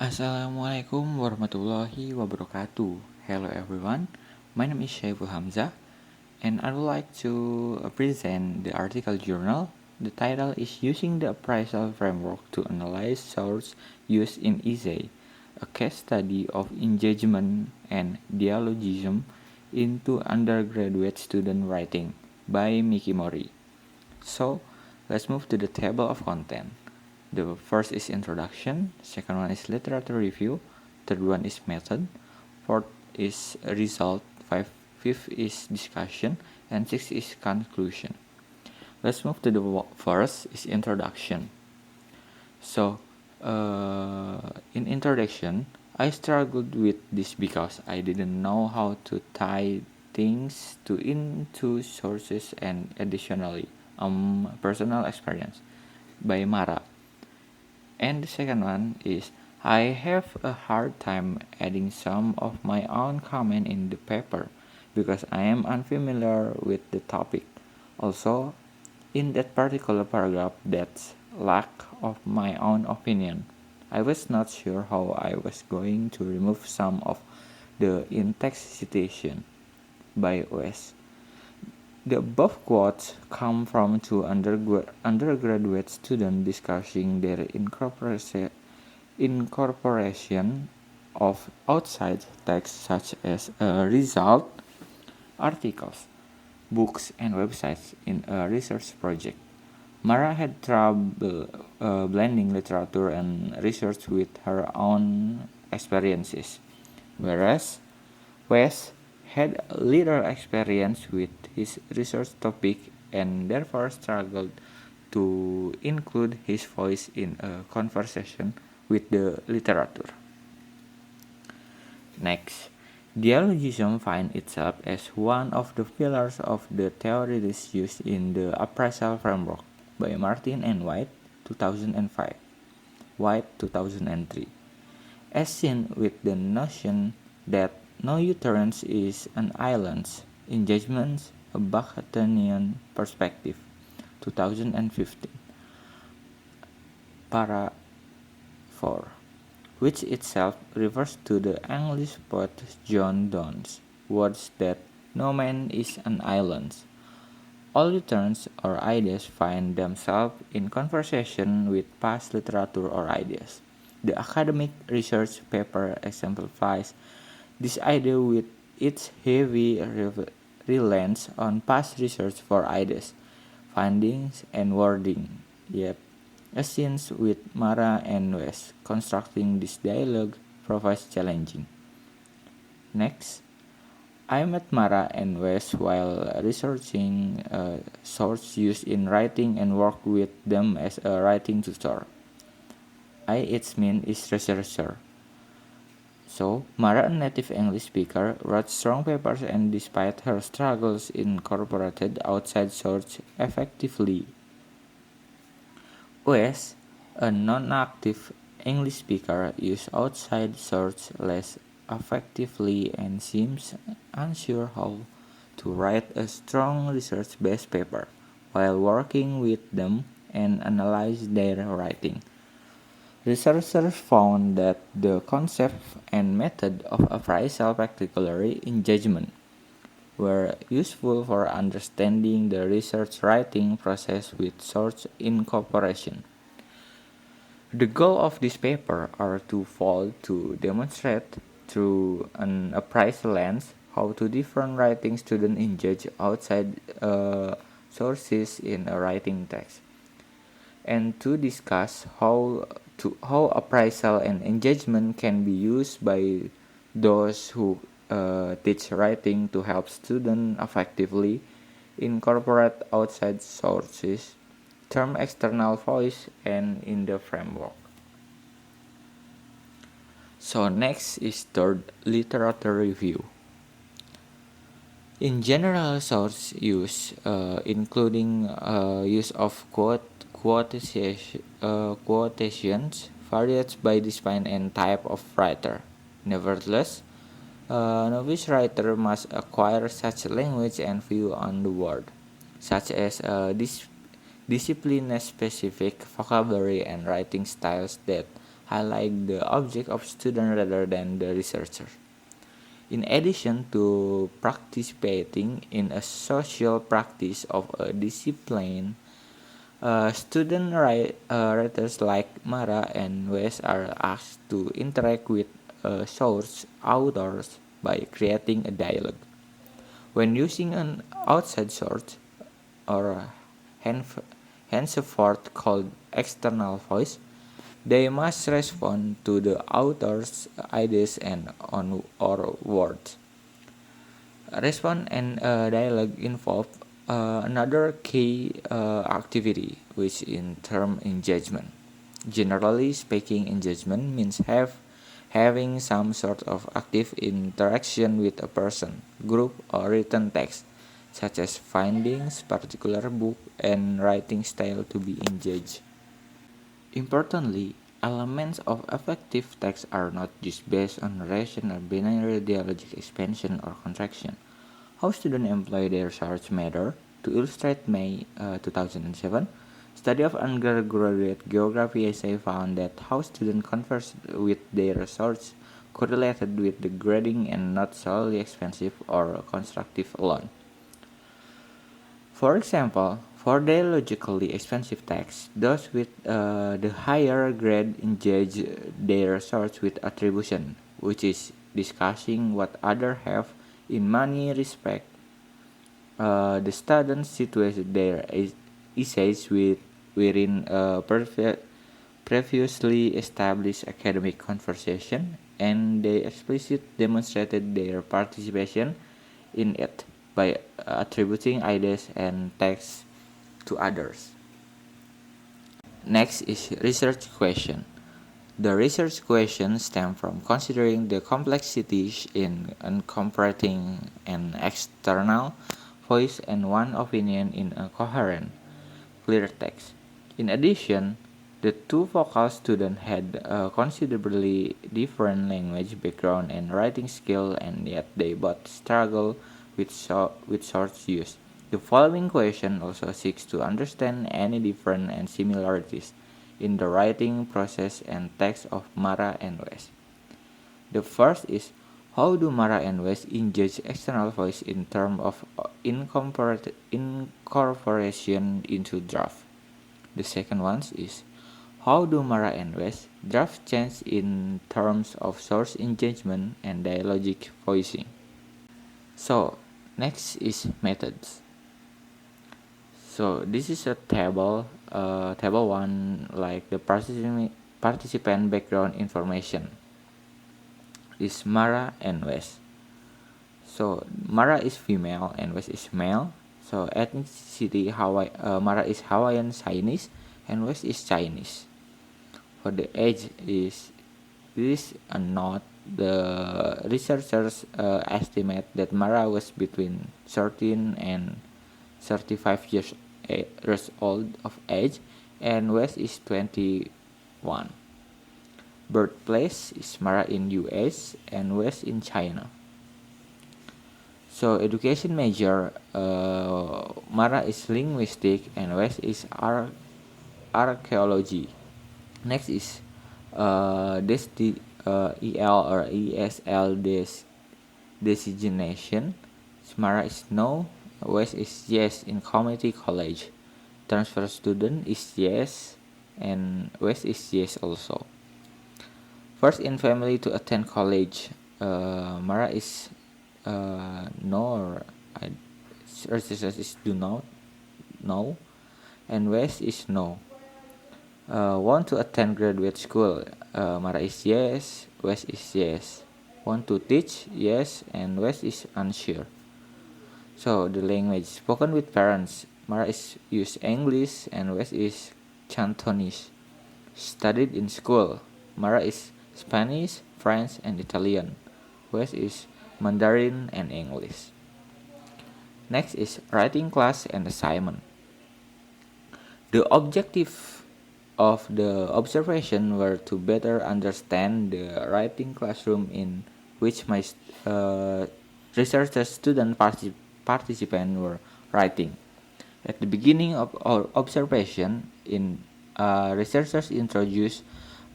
Assalamualaikum warahmatullahi wabarakatuh. Hello everyone, my name is Syaiful Hamzah and I would like to present the article journal. The title is Using the Appraisal Framework to Analyze Source Used in Essay, a case study of engagement and dialogism into undergraduate student writing by Miki Mori. So, let's move to the table of content. The first is introduction, second one is literature review, third one is method, fourth is result, fifth is discussion, and sixth is conclusion. Let's move to the first is introduction. So, in introduction, I struggled with this because I didn't know how to tie things into sources and additionally, personal experience by Mara. And the second one is I have a hard time adding some of my own comment in the paper because I am unfamiliar with the topic. Also, in that particular paragraph that's lack of my own opinion. I was not sure how I was going to remove some of the in-text citation by OS. The above quotes come from two undergraduate students discussing their incorporation of outside text such as result, articles, books, and websites in a research project. Mara had trouble blending literature and research with her own experiences, whereas Wes had little experience with his research topic and therefore struggled to include his voice in a conversation with the literature. Next, dialogism finds itself as one of the pillars of the theories used in the appraisal framework by Martin and White, 2005, White, 2003, as seen with the notion that no utterance is an island, engagement, a Bakhtinian perspective, 2015, para 4, which itself refers to the English poet John Donne's words that no man is an island. All utterance or ideas find themselves in conversation with past literature or ideas. The academic research paper exemplifies this idea with its heavy reliance on past research for ideas, findings, and wording. Yet, as seen with Mara and West, constructing this dialogue provides challenging. Next, I met Mara and West while researching source used in writing and worked with them as a writing tutor. Its mean is researcher. So, Mara, a native English speaker, wrote strong papers and despite her struggles incorporated outside source effectively. Wes, a non-active English speaker, used outside source less effectively and seems unsure how to write a strong research-based paper while working with them and analyze their writing. Researchers found that the concept and method of appraisal, particularly engagement, were useful for understanding the research writing process with source incorporation. The goal of this paper are twofold: to demonstrate through an appraisal lens how two different writing students engage outside sources in a writing text, and to discuss how appraisal and engagement can be used by those who teach writing to help students effectively incorporate outside sources, term external voice, and in the framework. So next is third, literature review. In general, source use, including use of quotations, varies by discipline and type of writer. Nevertheless, a novice writer must acquire such language and view on the world, such as discipline-specific vocabulary and writing styles that highlight the object of student rather than the researcher. In addition to participating in a social practice of a discipline, writers like Mara and West are asked to interact with source authors by creating a dialogue. When using an outside source, or henceforth called external voice, they must respond to the author's ideas and on or words. Response and dialogue involve another key activity, which in term engagement. Generally speaking, engagement means having some sort of active interaction with a person, group, or written text, such as findings, particular book, and writing style to be engaged. Importantly, elements of effective text are not just based on narration or binary dialogic expansion or contraction. How students employ their search matter. To illustrate May 2007, study of undergraduate geography essay found that how students converse with their source correlated with the grading and not solely expensive or constructive alone. For example, for dialogically expensive texts, those with the higher grade engage their source with attribution, which is discussing what others have in many respects. The students situate their essays within a previously established academic conversation, and they explicitly demonstrated their participation in it by attributing ideas and texts to others. Next is research question. The research questions stem from considering the complexities in incorporating an external voice and one opinion in a coherent, clear text. In addition, the two vocal students had a considerably different language background and writing skill, and yet they both struggle with source use. The following question also seeks to understand any difference and similarities in the writing process and text of Mara and West. The first is, how do Mara and West engage external voice in terms of incorporation into draft? The second one is, how do Mara and West draft change in terms of source engagement and dialogic voicing? So, next is methods. So this is a table, table 1, like the participant background information is Mara and West. So Mara is female and West is male. So ethnicity, Mara is Hawaiian Chinese and West is Chinese. For the age is this a note. The researchers estimate that Mara was between 13 and 35 years old of age, and West is 21. Birthplace is Mara in US and West in China. So education major, Mara is linguistic and West is archaeology. Next is EL or ESL designation. Mara is no, West is yes in community college. Transfer student is yes, and West is yes also. First in family to attend college, Mara is no, or researchers is do not, no, and West is no. Want to attend graduate school, Mara is yes, West is yes. Want to teach, yes, and West is unsure. So the language spoken with parents, Mara is use English and West is Cantonese. Studied in school, Mara is Spanish, French, and Italian. West is Mandarin and English. Next is writing class and assignment. The objective of the observation were to better understand the writing classroom in which my researcher student participants were writing. At the beginning of our observation, researchers introduced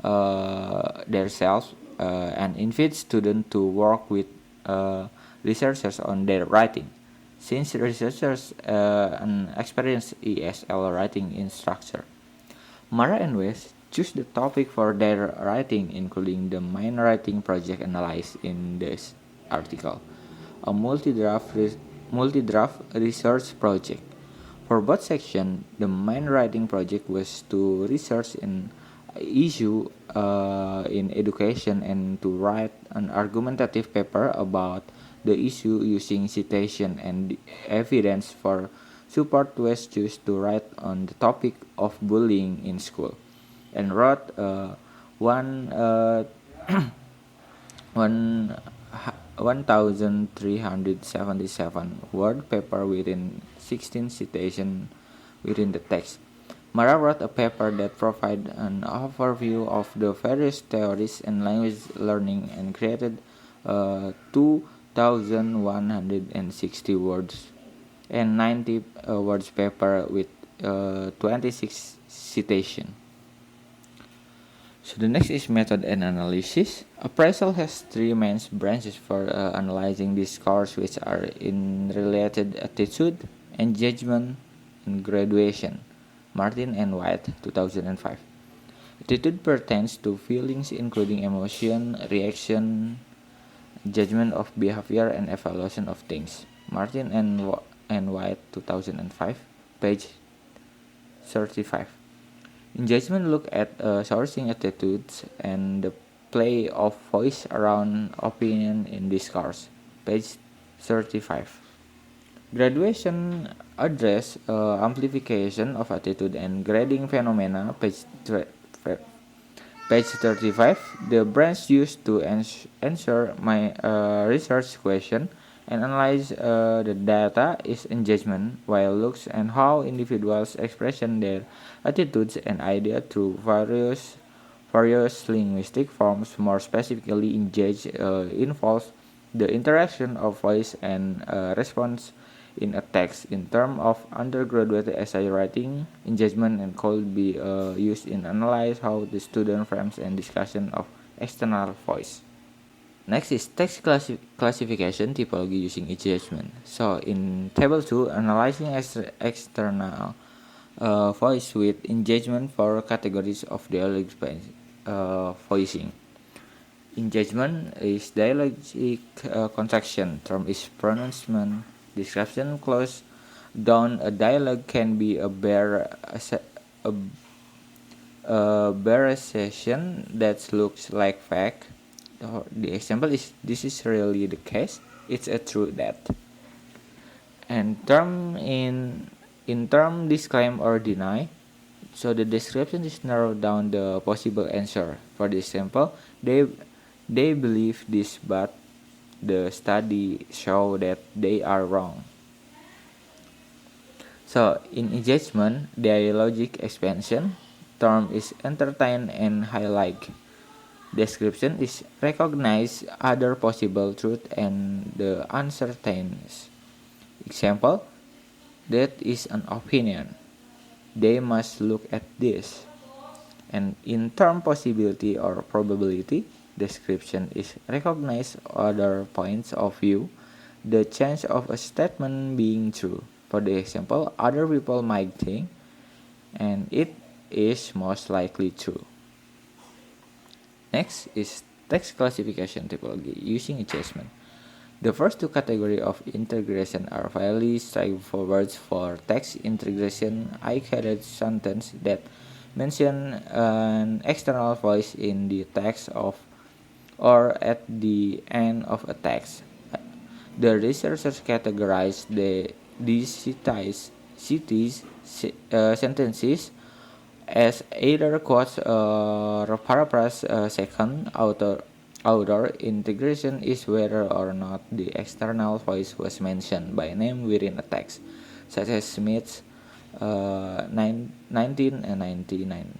themselves and invite students to work with researchers on their writing. Since researchers an experienced ESL writing instructor, Mara and West choose the topic for their writing, including the main writing project analyzed in this article, a multi-draft research project. For both sections, the main writing project was to research an issue in education and to write an argumentative paper about the issue using citation and evidence for support. Was choose to write on the topic of bullying in school and wrote one one 1377 word paper within 16 citation within the text. Mara wrote a paper that provided an overview of the various theories and language learning and created 2,160 words and 90 words paper with 26 citation. So the next is method and analysis. Appraisal has three main branches for analyzing these scores, which are in related attitude, engagement, and graduation. Martin and White, 2005. Attitude pertains to feelings including emotion, reaction, judgment of behavior, and evaluation of things. Martin and White, 2005, page 35. Engagement look at sourcing attitudes and the play of voice around opinion in discourse. Page 35. Graduation address amplification of attitude and grading phenomena. Page 35. The branch used to answer my research question and analyze the data is engagement, while looks and how individuals express their attitudes and ideas through various linguistic forms. More specifically, engage involves the interaction of voice and response in a text. In terms of undergraduate essay writing, engagement and could be used in analyze how the student frames and discussion of external voice. Next is text classification typology using engagement. So in table 2, analyzing external voice with engagement for categories of dialogic voicing. Engagement is dialogic contraction. Term is pronouncement. Description close down a dialogue can be a bare session that looks like fact. The example is this is really the case. It's a true that. And term in term disclaim or deny. So the description is narrowed down the possible answer. For this example, they believe this, but the study show that they are wrong. So in engagement, dialogic expansion, term is entertain and highlight. Description is recognize other possible truth and the uncertainties. Example, that is an opinion. They must look at this. And in term possibility or probability, description is recognize other points of view, the chance of a statement being true. For the example, other people might think, and it is most likely true. Next is text classification typology using engagement. The first two categories of integration are fairly straightforward. For text integration, I created sentence that mention an external voice in the text of or at the end of a text. The researchers categorize these sentences as either quotes or paraphrase. Second, author integration is whether or not the external voice was mentioned by name within a text, such as Smith's 19 and 99.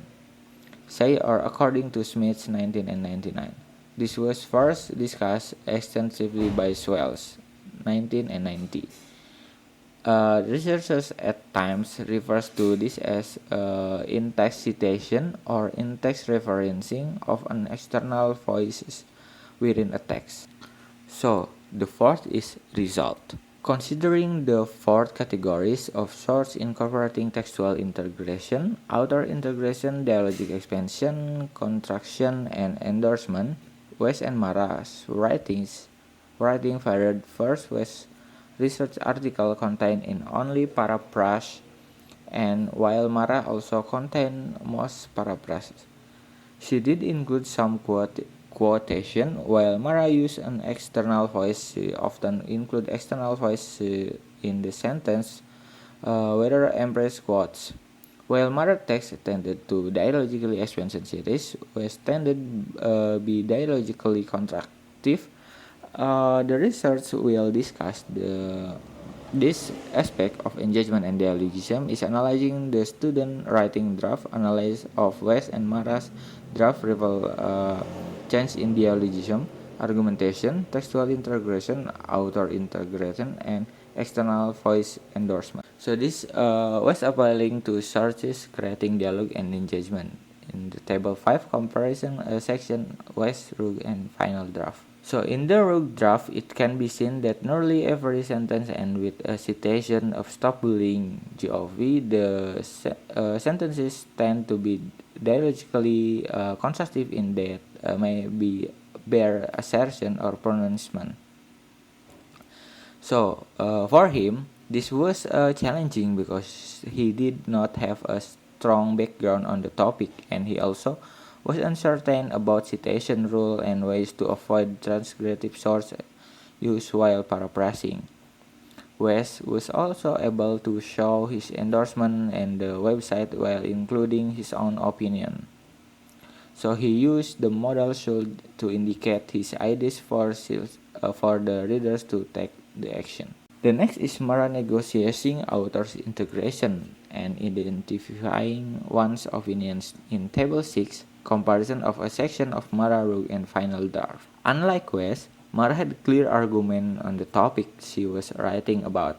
Say or according to Smith's 19 and 99. This was first discussed extensively by Swells 19 and 90. Researchers at times refers to this as in-text citation or in-text referencing of an external voice within a text. So, the fourth is result. Considering the four categories of source incorporating textual integration, outer integration, dialogic expansion, contraction, and endorsement, West and Mara's writing varied. First, West's research article contained in only paraphrase, and while Mara also contained most paraphrases. She did include some quotation, while Mara used an external voice. She often include external voice in the sentence, whether Empress quotes. While Mara text tended to dialogically expansion series, West tended be dialogically contractive. The research will discuss this aspect of engagement and dialogism is analyzing the student writing draft analysis of West and Mara's draft reveal change in dialogism, argumentation, textual integration, author integration, and external voice endorsement. So this was appealing to sources creating dialogue and engagement. In the table 5 comparison section, West, Rugg, and final draft. So in the Rugg draft, it can be seen that nearly every sentence ends with a citation of "Stop Bullying GOV." The sentences tend to be dialogically constructive in that may be bare assertion or pronouncement. So for him, this was challenging because he did not have a strong background on the topic, and he also was uncertain about citation rule and ways to avoid transgressive source use while paraphrasing. West was also able to show his endorsement and the website while including his own opinion. So he used the modal should to indicate his ideas for the readers to take the action. The next is Mara negotiating author's integration and identifying one's opinions in Table 6, comparison of a section of Mara, Rugg, and final draft. Unlike West, Mara had clear argument on the topic she was writing about.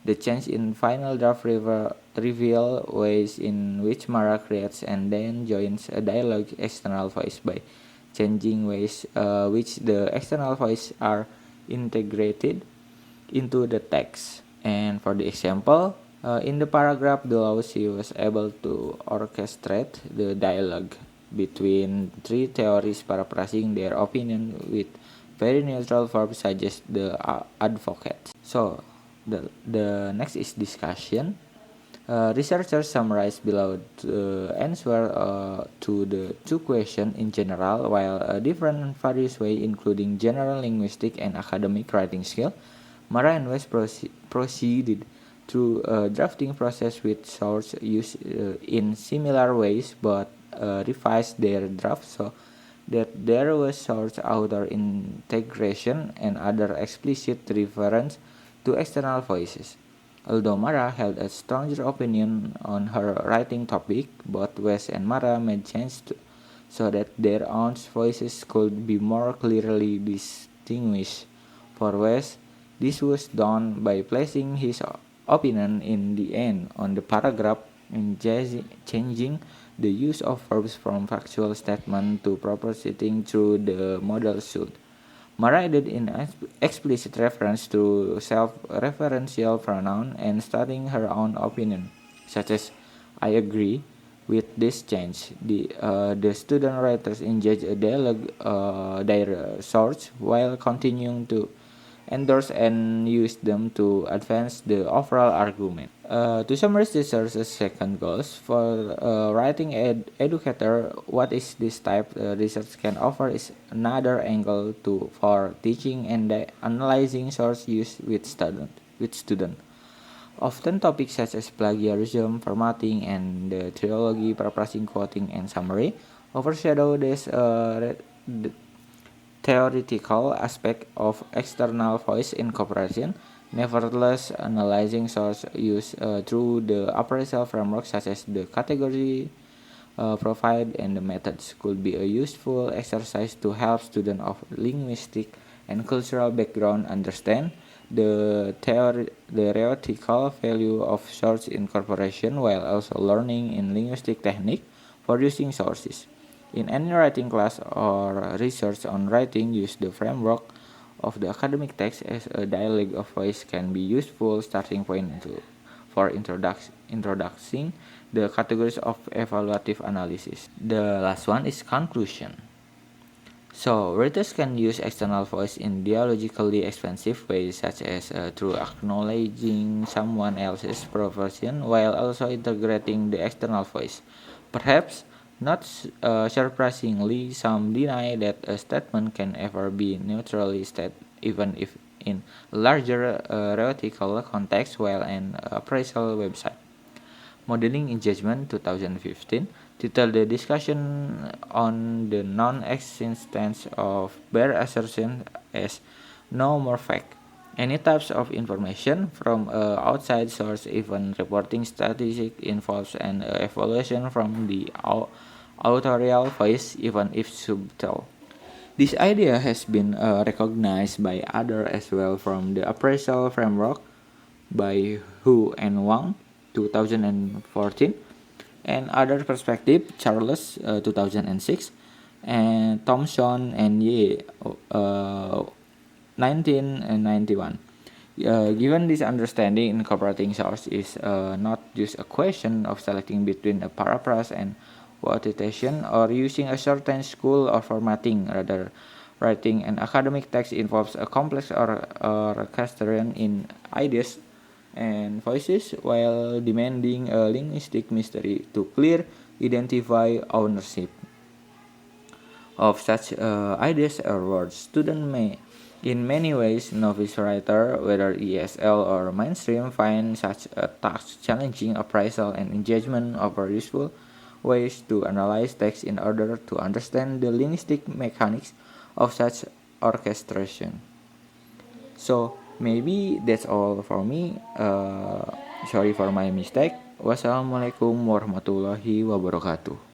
The change in final draft reveal ways in which Mara creates and then joins a dialogue external voice by changing ways which the external voice are integrated into the text. And for the example, in the paragraph below, she was able to orchestrate the dialogue between three theories paraphrasing their opinion with very neutral verbs such as the advocate. So the next is discussion. Researchers summarize below the answer to the two questions in general, while different various way, including general linguistic and academic writing skill. Mara and West proceeded through a drafting process with source used in similar ways, but revised their draft so that there was source author integration and other explicit reference to external voices. Although Mara held a stronger opinion on her writing topic, both West and Mara made changes so that their own voices could be more clearly distinguished. For West, this was done by placing his opinion in the end on the paragraph and changing the use of verbs from factual statement to propositing through the modal should. Mara added in explicit reference to self-referential pronoun and stating her own opinion, such as "I agree with this change." The student writers engage a dialogue their source while continuing to endorse and use them to advance the overall argument. To summarize the research's second goals for writing educator, what is this type research can offer is another angle for teaching and analyzing source use with student. Often topics such as plagiarism, formatting, and the theology, paraphrasing, quoting, and summary overshadow this theoretical aspect of external voice incorporation. Nevertheless, analyzing source use through the appraisal framework such as the category provided and the methods could be a useful exercise to help students of linguistic and cultural background understand the theoretical value of source incorporation while also learning in linguistic technique for using sources. In any writing class or research on writing, use the framework of the academic text as a dialogue of voice can be useful starting point for introducing the categories of evaluative analysis. The last one is conclusion. So, writers can use external voice in dialogically expansive ways, such as through acknowledging someone else's profession while also integrating the external voice. Perhaps not surprisingly, some deny that a statement can ever be neutrally stated, even if in larger rhetorical context, while an appraisal website. Modeling Engagement 2015 titled the discussion on the non-existence of bare assertion as no more fact. Any types of information from a outside source, even reporting statistics, involves an evaluation from the authorial voice, even if subtle. This idea has been recognized by others as well from the appraisal framework by Hu and Wang 2014 and other perspective Charles 2006 and Thomson and Ye 1991. Given this understanding, incorporating source is not just a question of selecting between a paraphrase and quotation or using a certain school or formatting. Rather, writing an academic text involves a complex orchestration in ideas and voices while demanding a linguistic mystery to clear identify ownership of such ideas or words. Students may, in many ways, novice writer, whether ESL or mainstream, find such a task challenging appraisal and engagement over useful ways to analyze text in order to understand the linguistic mechanics of such orchestration. So maybe that's all for me. Sorry for my mistake. Wassalamualaikum warahmatullahi wabarakatuh.